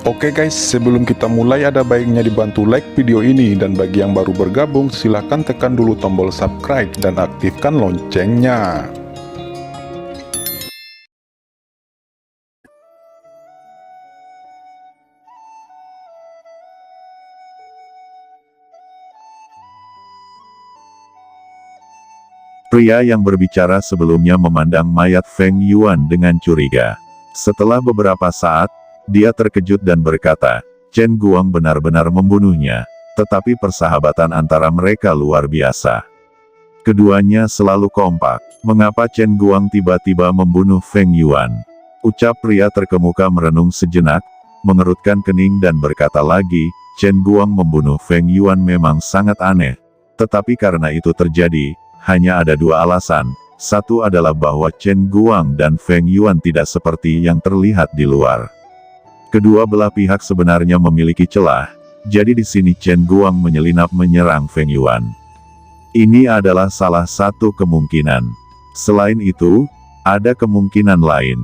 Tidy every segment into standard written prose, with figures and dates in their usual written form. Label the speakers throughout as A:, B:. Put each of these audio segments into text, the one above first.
A: Oke guys, sebelum kita mulai ada baiknya dibantu like video ini, dan bagi yang baru bergabung silahkan tekan dulu tombol subscribe dan aktifkan loncengnya.
B: Pria yang berbicara sebelumnya memandang mayat Feng Yuan dengan curiga. Setelah beberapa saat, dia terkejut dan berkata, Chen Guang benar-benar membunuhnya, tetapi persahabatan antara mereka luar biasa. Keduanya selalu kompak. Mengapa Chen Guang tiba-tiba membunuh Feng Yuan? Ucap pria terkemuka merenung sejenak, mengerutkan kening dan berkata lagi, Chen Guang membunuh Feng Yuan memang sangat aneh. Tetapi karena itu terjadi, hanya ada dua alasan. Satu adalah bahwa Chen Guang dan Feng Yuan tidak seperti yang terlihat di luar. Kedua belah pihak sebenarnya memiliki celah, jadi di sini Chen Guang menyelinap menyerang Feng Yuan. Ini adalah salah satu kemungkinan. Selain itu, ada kemungkinan lain.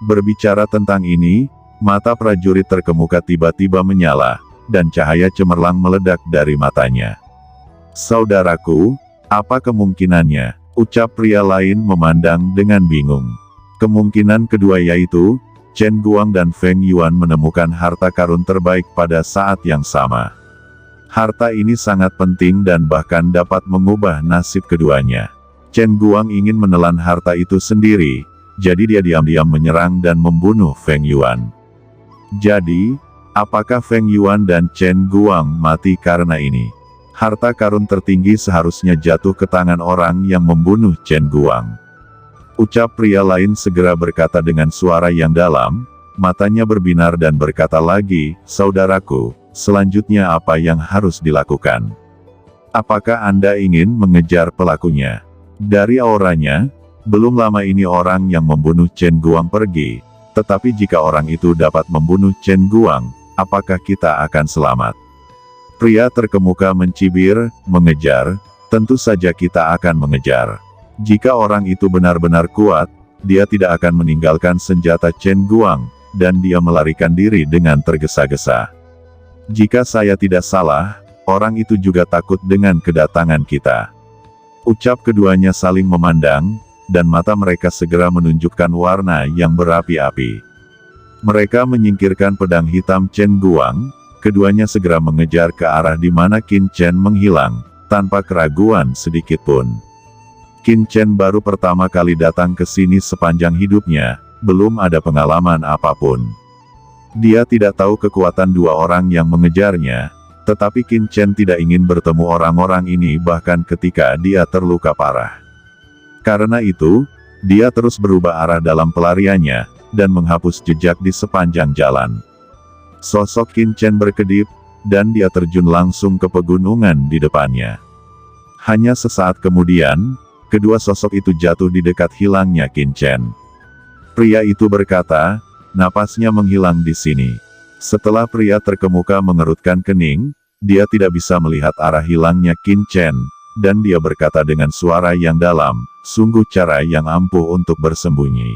B: Berbicara tentang ini, mata prajurit terkemuka tiba-tiba menyala, dan cahaya cemerlang meledak dari matanya. Saudaraku, apa kemungkinannya? Ucap pria lain memandang dengan bingung. Kemungkinan kedua yaitu, Chen Guang dan Feng Yuan menemukan harta karun terbaik pada saat yang sama. Harta ini sangat penting dan bahkan dapat mengubah nasib keduanya. Chen Guang ingin menelan harta itu sendiri, jadi dia diam-diam menyerang dan membunuh Feng Yuan. Jadi, apakah Feng Yuan dan Chen Guang mati karena ini? Harta karun tertinggi seharusnya jatuh ke tangan orang yang membunuh Chen Guang. Ucap pria lain segera berkata dengan suara yang dalam, matanya berbinar dan berkata lagi, Saudaraku, selanjutnya apa yang harus dilakukan? Apakah Anda ingin mengejar pelakunya? Dari auranya, belum lama ini orang yang membunuh Chen Guang pergi, tetapi jika orang itu dapat membunuh Chen Guang, apakah kita akan selamat? Pria terkemuka mencibir, mengejar, tentu saja kita akan mengejar. Jika orang itu benar-benar kuat, dia tidak akan meninggalkan senjata Chen Guang, dan dia melarikan diri dengan tergesa-gesa. Jika saya tidak salah, orang itu juga takut dengan kedatangan kita. Ucap keduanya saling memandang, dan mata mereka segera menunjukkan warna yang berapi-api. Mereka menyingkirkan pedang hitam Chen Guang, keduanya segera mengejar ke arah di mana Qin Chen menghilang, tanpa keraguan sedikitpun. Qin Chen baru pertama kali datang ke sini sepanjang hidupnya, belum ada pengalaman apapun. Dia tidak tahu kekuatan dua orang yang mengejarnya, tetapi Qin Chen tidak ingin bertemu orang-orang ini bahkan ketika dia terluka parah. Karena itu, dia terus berubah arah dalam pelariannya, dan menghapus jejak di sepanjang jalan. Sosok Qin Chen berkedip, dan dia terjun langsung ke pegunungan di depannya. Hanya sesaat kemudian, kedua sosok itu jatuh di dekat hilangnya Qin Chen. Pria itu berkata, napasnya menghilang di sini. Setelah pria terkemuka mengerutkan kening, dia tidak bisa melihat arah hilangnya Qin Chen, dan dia berkata dengan suara yang dalam, sungguh cara yang ampuh untuk bersembunyi.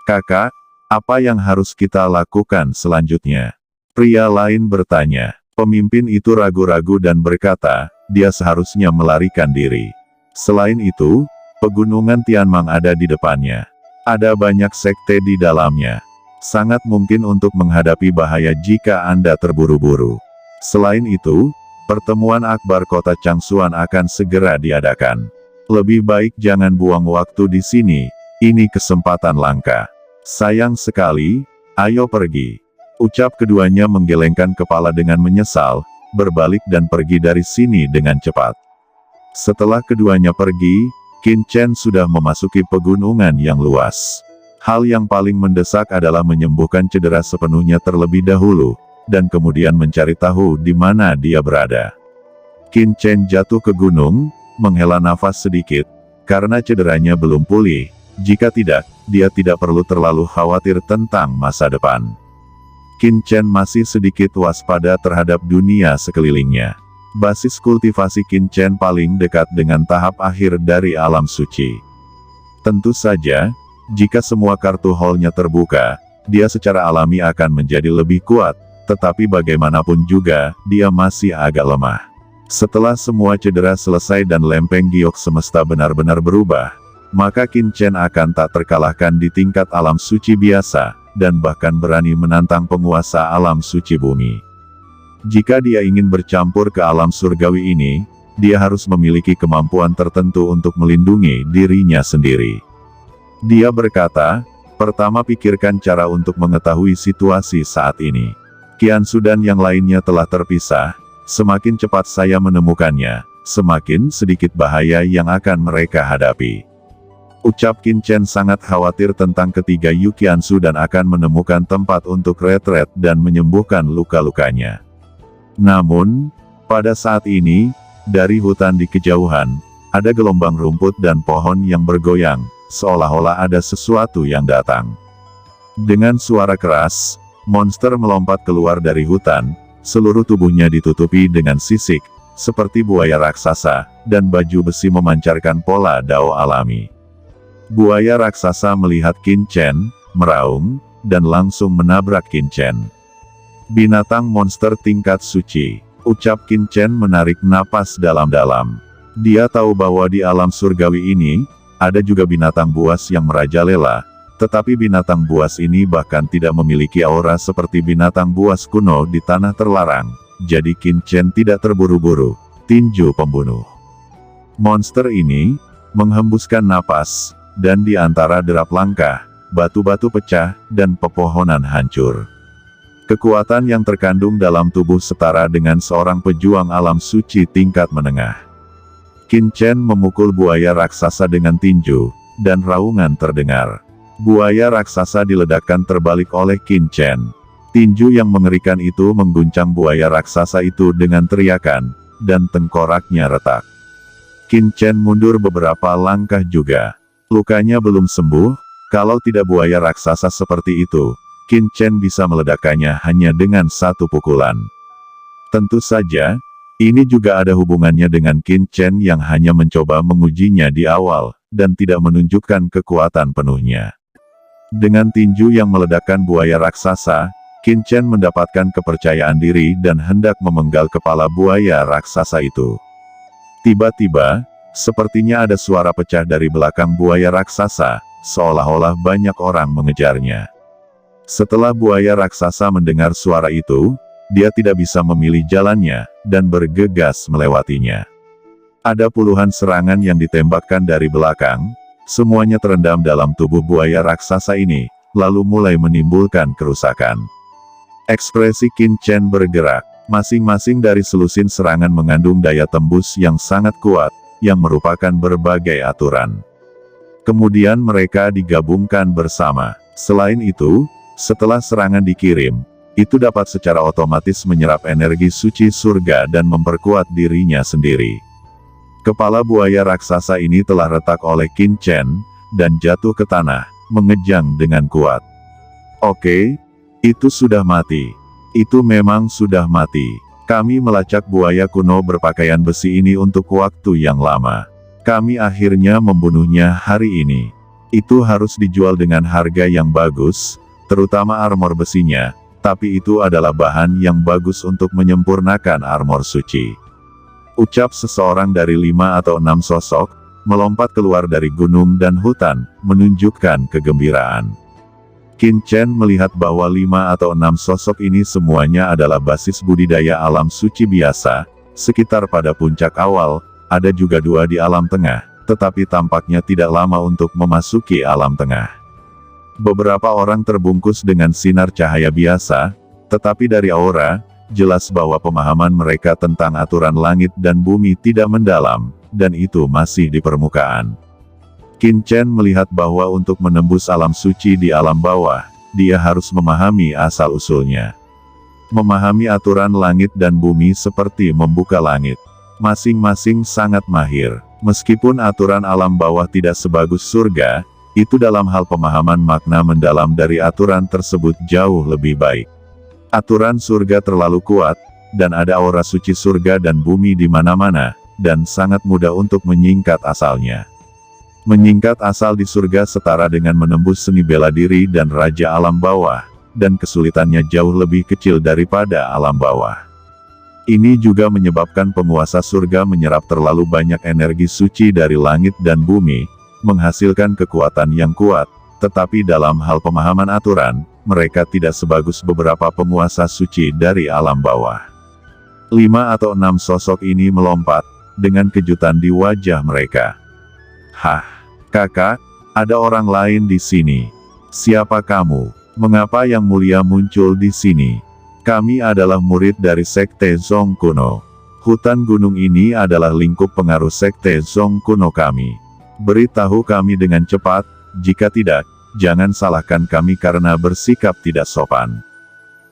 B: Kakak, apa yang harus kita lakukan selanjutnya? Pria lain bertanya. Pemimpin itu ragu-ragu dan berkata, dia seharusnya melarikan diri. Selain itu, pegunungan Tianmang ada di depannya. Ada banyak sekte di dalamnya. Sangat mungkin untuk menghadapi bahaya jika Anda terburu-buru. Selain itu, pertemuan akbar kota Changsuan akan segera diadakan. Lebih baik jangan buang waktu di sini, ini kesempatan langka. Sayang sekali, ayo pergi. Ucap keduanya menggelengkan kepala dengan menyesal, berbalik dan pergi dari sini dengan cepat. Setelah keduanya pergi, Qin Chen sudah memasuki pegunungan yang luas. Hal yang paling mendesak adalah menyembuhkan cedera sepenuhnya terlebih dahulu, dan kemudian mencari tahu di mana dia berada. Qin Chen jatuh ke gunung, menghela nafas sedikit, karena cederanya belum pulih. Jika tidak, dia tidak perlu terlalu khawatir tentang masa depan. Qin Chen masih sedikit waspada terhadap dunia sekelilingnya. Basis kultivasi Qin Chen paling dekat dengan tahap akhir dari alam suci. Tentu saja, jika semua kartu hall-nya terbuka, dia secara alami akan menjadi lebih kuat, tetapi bagaimanapun juga, dia masih agak lemah. Setelah semua cedera selesai dan lempeng giok semesta benar-benar berubah, maka Qin Chen akan tak terkalahkan di tingkat alam suci biasa, dan bahkan berani menantang penguasa alam suci bumi. Jika dia ingin bercampur ke alam surgawi ini, dia harus memiliki kemampuan tertentu untuk melindungi dirinya sendiri. Dia berkata, pertama pikirkan cara untuk mengetahui situasi saat ini. Qiansu dan yang lainnya telah terpisah, semakin cepat saya menemukannya, semakin sedikit bahaya yang akan mereka hadapi. Ucap Qin Chen sangat khawatir tentang ketiga Yu Qiansu dan akan menemukan tempat untuk retret dan menyembuhkan luka-lukanya. Namun, pada saat ini, dari hutan di kejauhan, ada gelombang rumput dan pohon yang bergoyang, seolah-olah ada sesuatu yang datang. Dengan suara keras, monster melompat keluar dari hutan, seluruh tubuhnya ditutupi dengan sisik, seperti buaya raksasa, dan baju besi memancarkan pola dao alami. Buaya raksasa melihat Qin Chen, meraung, dan langsung menabrak Qin Chen. Binatang monster tingkat suci, ucap Qin Chen menarik napas dalam-dalam. Dia tahu bahwa di alam surgawi ini, ada juga binatang buas yang merajalela, tetapi binatang buas ini bahkan tidak memiliki aura seperti binatang buas kuno di tanah terlarang, jadi Qin Chen tidak terburu-buru. Tinju pembunuh. Monster ini menghembuskan napas, dan di antara derap langkah, batu-batu pecah, dan pepohonan hancur. Kekuatan yang terkandung dalam tubuh setara dengan seorang pejuang alam suci tingkat menengah. Qin Chen memukul buaya raksasa dengan tinju, dan raungan terdengar. Buaya raksasa diledakkan terbalik oleh Qin Chen. Tinju yang mengerikan itu mengguncang buaya raksasa itu dengan teriakan, dan tengkoraknya retak. Qin Chen mundur beberapa langkah juga. Lukanya belum sembuh, kalau tidak buaya raksasa seperti itu, Qin Chen bisa meledakkannya hanya dengan satu pukulan. Tentu saja, ini juga ada hubungannya dengan Qin Chen yang hanya mencoba mengujinya di awal, dan tidak menunjukkan kekuatan penuhnya. Dengan tinju yang meledakkan buaya raksasa, Qin Chen mendapatkan kepercayaan diri dan hendak memenggal kepala buaya raksasa itu. Tiba-tiba, sepertinya ada suara pecah dari belakang buaya raksasa, seolah-olah banyak orang mengejarnya. Setelah buaya raksasa mendengar suara itu, dia tidak bisa memilih jalannya, dan bergegas melewatinya. Ada puluhan serangan yang ditembakkan dari belakang, semuanya terendam dalam tubuh buaya raksasa ini, lalu mulai menimbulkan kerusakan. Ekspresi Qin Chen bergerak, masing-masing dari selusin serangan mengandung daya tembus yang sangat kuat, yang merupakan berbagai aturan. Kemudian mereka digabungkan bersama. Selain itu, setelah serangan dikirim, itu dapat secara otomatis menyerap energi suci surga dan memperkuat dirinya sendiri. Kepala buaya raksasa ini telah retak oleh Qin Chen, dan jatuh ke tanah, mengejang dengan kuat. Oke, itu sudah mati. Itu memang sudah mati. Kami melacak buaya kuno berpakaian besi ini untuk waktu yang lama. Kami akhirnya membunuhnya hari ini. Itu harus dijual dengan harga yang bagus, terutama armor besinya, tapi itu adalah bahan yang bagus untuk menyempurnakan armor suci. Ucap seseorang dari 5 atau 6 sosok, melompat keluar dari gunung dan hutan, menunjukkan kegembiraan. Qin Chen melihat bahwa 5 atau 6 sosok ini semuanya adalah basis budidaya alam suci biasa, sekitar pada puncak awal, ada juga 2 di alam tengah, tetapi tampaknya tidak lama untuk memasuki alam tengah. Beberapa orang terbungkus dengan sinar cahaya biasa, tetapi dari aura, jelas bahwa pemahaman mereka tentang aturan langit dan bumi tidak mendalam, dan itu masih di permukaan. Qin Chen melihat bahwa untuk menembus alam suci di alam bawah, dia harus memahami asal-usulnya. Memahami aturan langit dan bumi seperti membuka langit. Masing-masing sangat mahir. Meskipun aturan alam bawah tidak sebagus surga, itu dalam hal pemahaman makna mendalam dari aturan tersebut jauh lebih baik. Aturan surga terlalu kuat, dan ada aura suci surga dan bumi di mana-mana, dan sangat mudah untuk menyingkat asalnya. Menyingkat asal di surga setara dengan menembus seni bela diri dan raja alam bawah, dan kesulitannya jauh lebih kecil daripada alam bawah. Ini juga menyebabkan penguasa surga menyerap terlalu banyak energi suci dari langit dan bumi, menghasilkan kekuatan yang kuat, tetapi dalam hal pemahaman aturan, mereka tidak sebagus beberapa penguasa suci dari alam bawah. 5 atau 6 sosok ini melompat, dengan kejutan di wajah mereka. Hah, kakak, ada orang lain di sini. Siapa kamu? Mengapa Yang Mulia muncul di sini? Kami adalah murid dari Sekte Zong kuno. Hutan gunung ini adalah lingkup pengaruh Sekte Zong kuno kami. Beritahu kami dengan cepat, jika tidak, jangan salahkan kami karena bersikap tidak sopan.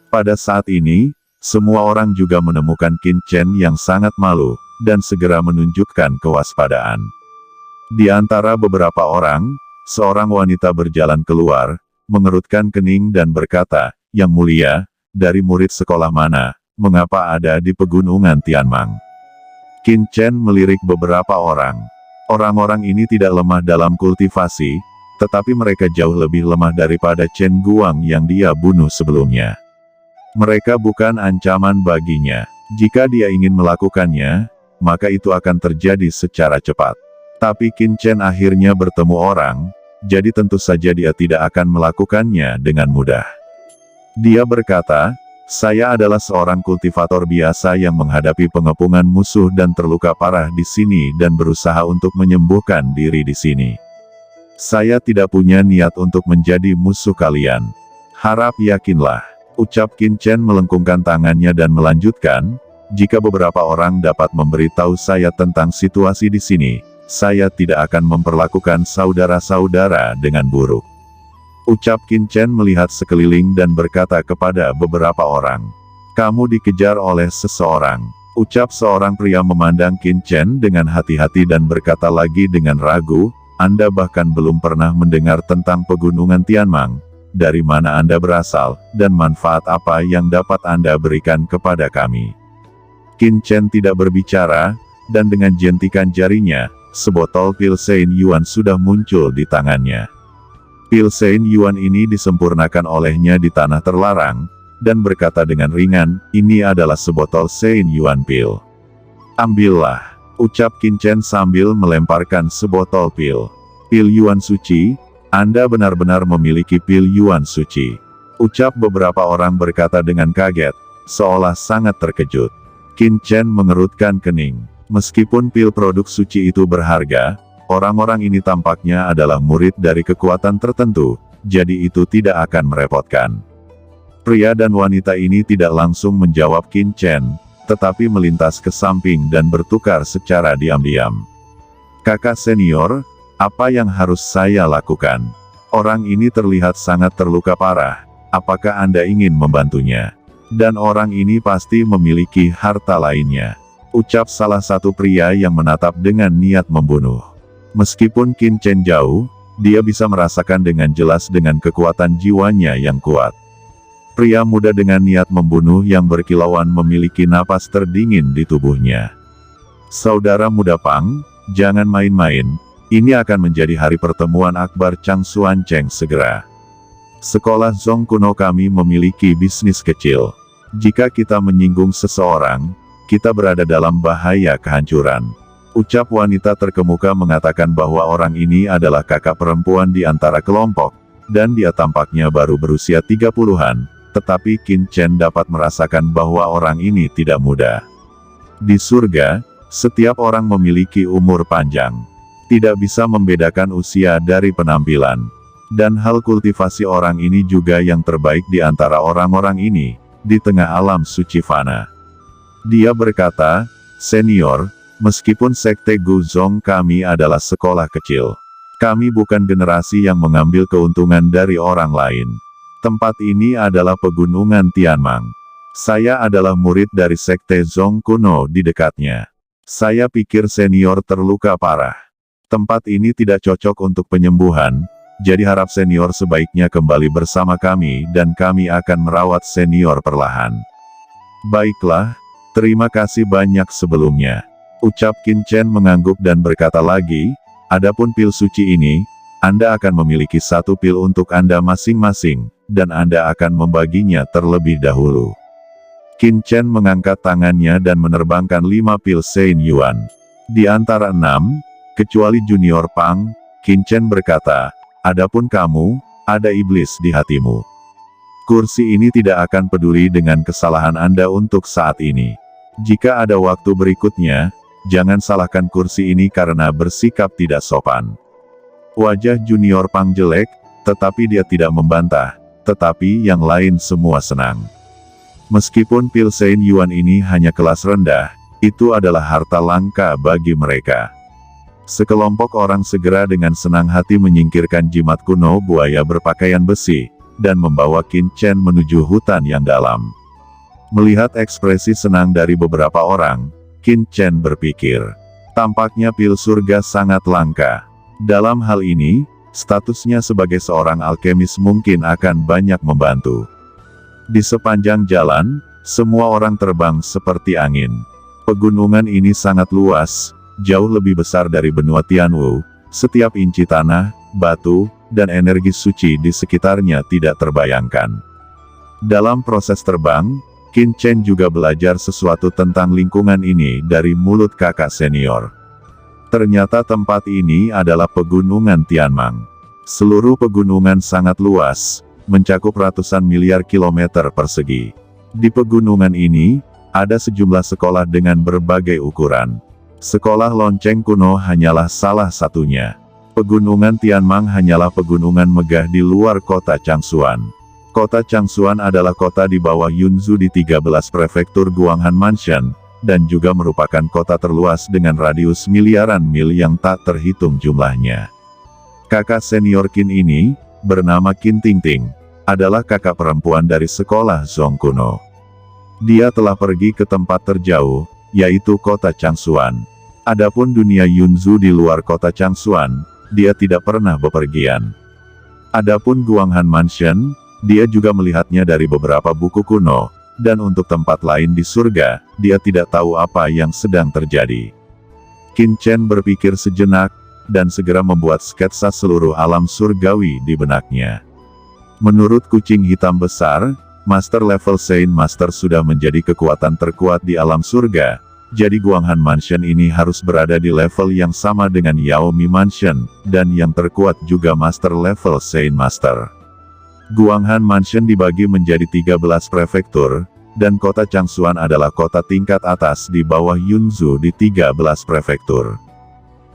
B: Pada saat ini, semua orang juga menemukan Qin Chen yang sangat malu, dan segera menunjukkan kewaspadaan. Di antara beberapa orang, seorang wanita berjalan keluar, mengerutkan kening dan berkata, Yang Mulia, dari murid sekolah mana, mengapa ada di pegunungan Tianmang? Qin Chen melirik beberapa orang. Orang-orang ini tidak lemah dalam kultivasi, tetapi mereka jauh lebih lemah daripada Chen Guang yang dia bunuh sebelumnya. Mereka bukan ancaman baginya. Jika dia ingin melakukannya, maka itu akan terjadi secara cepat. Tapi Qin Chen akhirnya bertemu orang, jadi tentu saja dia tidak akan melakukannya dengan mudah. Dia berkata, saya adalah seorang kultivator biasa yang menghadapi pengepungan musuh dan terluka parah di sini dan berusaha untuk menyembuhkan diri di sini. Saya tidak punya niat untuk menjadi musuh kalian. Harap yakinlah, ucap Qin Chen melengkungkan tangannya dan melanjutkan, jika beberapa orang dapat memberitahu saya tentang situasi di sini, saya tidak akan memperlakukan saudara-saudara dengan buruk. Ucap Qin Chen melihat sekeliling dan berkata kepada beberapa orang, kamu dikejar oleh seseorang. Ucap seorang pria memandang Qin Chen dengan hati-hati dan berkata lagi dengan ragu, Anda bahkan belum pernah mendengar tentang pegunungan Tianmang. Dari mana Anda berasal, dan manfaat apa yang dapat Anda berikan kepada kami? Qin Chen tidak berbicara, dan dengan jentikan jarinya, sebotol pil Sein Yuan sudah muncul di tangannya. Pil Sein Yuan ini disempurnakan olehnya di tanah terlarang, dan berkata dengan ringan, ini adalah sebotol Sein Yuan pil. Ambillah, ucap Qin Chen sambil melemparkan sebotol pil. Pil Yuan suci, Anda benar-benar memiliki pil Yuan suci. Ucap beberapa orang berkata dengan kaget, seolah sangat terkejut. Qin Chen mengerutkan kening. Meskipun pil produk suci itu berharga, orang-orang ini tampaknya adalah murid dari kekuatan tertentu, jadi itu tidak akan merepotkan. Pria dan wanita ini tidak langsung menjawab Qin Chen, tetapi melintas ke samping dan bertukar secara diam-diam. Kakak senior, apa yang harus saya lakukan? Orang ini terlihat sangat terluka parah, apakah Anda ingin membantunya? Dan orang ini pasti memiliki harta lainnya. Ucap salah satu pria yang menatap dengan niat membunuh. Meskipun Qin Chen jauh, dia bisa merasakan dengan jelas dengan kekuatan jiwanya yang kuat. Pria muda dengan niat membunuh yang berkilauan memiliki napas terdingin di tubuhnya. Saudara muda Pang, jangan main-main, ini akan menjadi hari pertemuan akbar Chang Xuan Cheng segera. Sekolah Zong kuno kami memiliki bisnis kecil. Jika kita menyinggung seseorang, kita berada dalam bahaya kehancuran. Ucap wanita terkemuka mengatakan bahwa orang ini adalah kakak perempuan di antara kelompok, dan dia tampaknya baru berusia 30-an, tetapi Qin Chen dapat merasakan bahwa orang ini tidak muda. Di surga, setiap orang memiliki umur panjang. Tidak bisa membedakan usia dari penampilan. Dan hal kultivasi orang ini juga yang terbaik di antara orang-orang ini, di tengah alam suci fana. Dia berkata, senior, meskipun Sekte Guzong kami adalah sekolah kecil. Kami bukan generasi yang mengambil keuntungan dari orang lain. Tempat ini adalah pegunungan Tianmang. Saya adalah murid dari Sekte Zong kuno di dekatnya. Saya pikir senior terluka parah. Tempat ini tidak cocok untuk penyembuhan, jadi harap senior sebaiknya kembali bersama kami dan kami akan merawat senior perlahan. Baiklah, terima kasih banyak sebelumnya. Ucap Qin Chen mengangguk dan berkata lagi, adapun pil suci ini, Anda akan memiliki satu pil untuk Anda masing-masing, dan Anda akan membaginya terlebih dahulu. Qin Chen mengangkat tangannya dan menerbangkan 5 pil Shen Yuan. Di antara 6, kecuali Junior Pang, Qin Chen berkata, "Adapun kamu, ada iblis di hatimu. Kursi ini tidak akan peduli dengan kesalahan Anda untuk saat ini. Jika ada waktu berikutnya, jangan salahkan kursi ini karena bersikap tidak sopan." Wajah Junior Pang jelek, tetapi dia tidak membantah, tetapi yang lain semua senang. Meskipun pil Shen Yuan ini hanya kelas rendah, itu adalah harta langka bagi mereka. Sekelompok orang segera dengan senang hati menyingkirkan jimat kuno buaya berpakaian besi, dan membawa Qin Chen menuju hutan yang dalam. Melihat ekspresi senang dari beberapa orang, Qin Chen berpikir, tampaknya pil surga sangat langka. Dalam hal ini, statusnya sebagai seorang alkemis mungkin akan banyak membantu. Di sepanjang jalan, semua orang terbang seperti angin. Pegunungan ini sangat luas, jauh lebih besar dari benua Tianwu. Setiap inci tanah, batu, dan energi suci di sekitarnya tidak terbayangkan. Dalam proses terbang, Qin Chen juga belajar sesuatu tentang lingkungan ini dari mulut kakak senior. Ternyata tempat ini adalah pegunungan Tianmang. Seluruh pegunungan sangat luas, mencakup ratusan miliar kilometer persegi. Di pegunungan ini, ada sejumlah sekolah dengan berbagai ukuran. Sekolah lonceng kuno hanyalah salah satunya. Pegunungan Tianmang hanyalah pegunungan megah di luar kota Changshuan. Kota Changshuan adalah kota di bawah Yunzhu di 13 prefektur Guanghan Mansion, dan juga merupakan kota terluas dengan radius miliaran mil yang tak terhitung jumlahnya. Kakak senior Qin ini, bernama Qin Tingting, adalah kakak perempuan dari sekolah Zhong kuno. Dia telah pergi ke tempat terjauh, yaitu kota Changshuan. Adapun dunia Yunzhu di luar kota Changshuan, dia tidak pernah bepergian. Adapun Guanghan Mansion, dia juga melihatnya dari beberapa buku kuno, dan untuk tempat lain di surga, dia tidak tahu apa yang sedang terjadi. Qin Chen berpikir sejenak, dan segera membuat sketsa seluruh alam surgawi di benaknya. Menurut kucing hitam besar, Master level Saint Master sudah menjadi kekuatan terkuat di alam surga, jadi Guanghan Mansion ini harus berada di level yang sama dengan Yaomi Mansion, dan yang terkuat juga Master level Saint Master. Guanghan Mansion dibagi menjadi 13 prefektur, dan kota Changshuan adalah kota tingkat atas di bawah Yunzhu di 13 prefektur.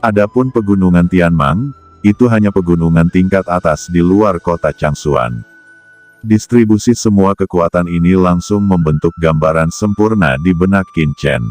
B: Adapun pegunungan Tianmang, itu hanya pegunungan tingkat atas di luar kota Changshuan. Distribusi semua kekuatan ini langsung membentuk gambaran sempurna di benak Qin Chen.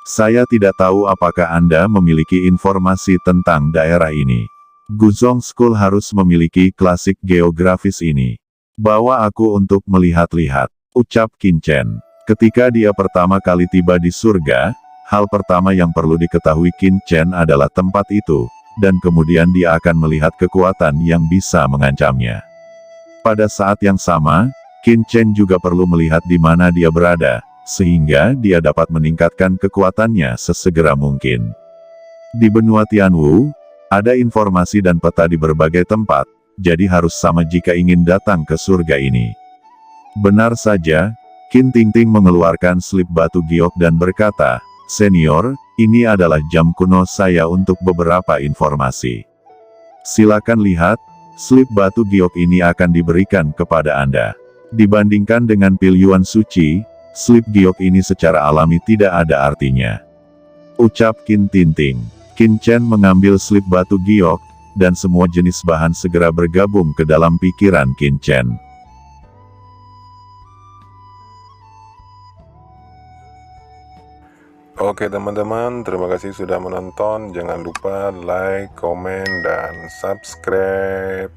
B: Saya tidak tahu apakah Anda memiliki informasi tentang daerah ini. Guzhong School harus memiliki klasik geografis ini. Bawa aku untuk melihat-lihat, ucap Qin Chen. Ketika dia pertama kali tiba di surga, hal pertama yang perlu diketahui Qin Chen adalah tempat itu, dan kemudian dia akan melihat kekuatan yang bisa mengancamnya. Pada saat yang sama, Qin Chen juga perlu melihat di mana dia berada, sehingga dia dapat meningkatkan kekuatannya sesegera mungkin. Di benua Tianwu, ada informasi dan peta di berbagai tempat, jadi harus sama jika ingin datang ke surga ini. Benar saja, Qin Tingting mengeluarkan slip batu giok dan berkata, "Senior, ini adalah jam kuno saya untuk beberapa informasi. Silakan lihat, slip batu giok ini akan diberikan kepada Anda. Dibandingkan dengan pil Yuan suci, slip giok ini secara alami tidak ada artinya," ucap Qin Tingting. Qin Chen mengambil slip batu giok, dan semua jenis bahan segera bergabung ke dalam pikiran Qin Chen.
A: Oke teman-teman, terima kasih sudah menonton. Jangan lupa like, komen, dan subscribe.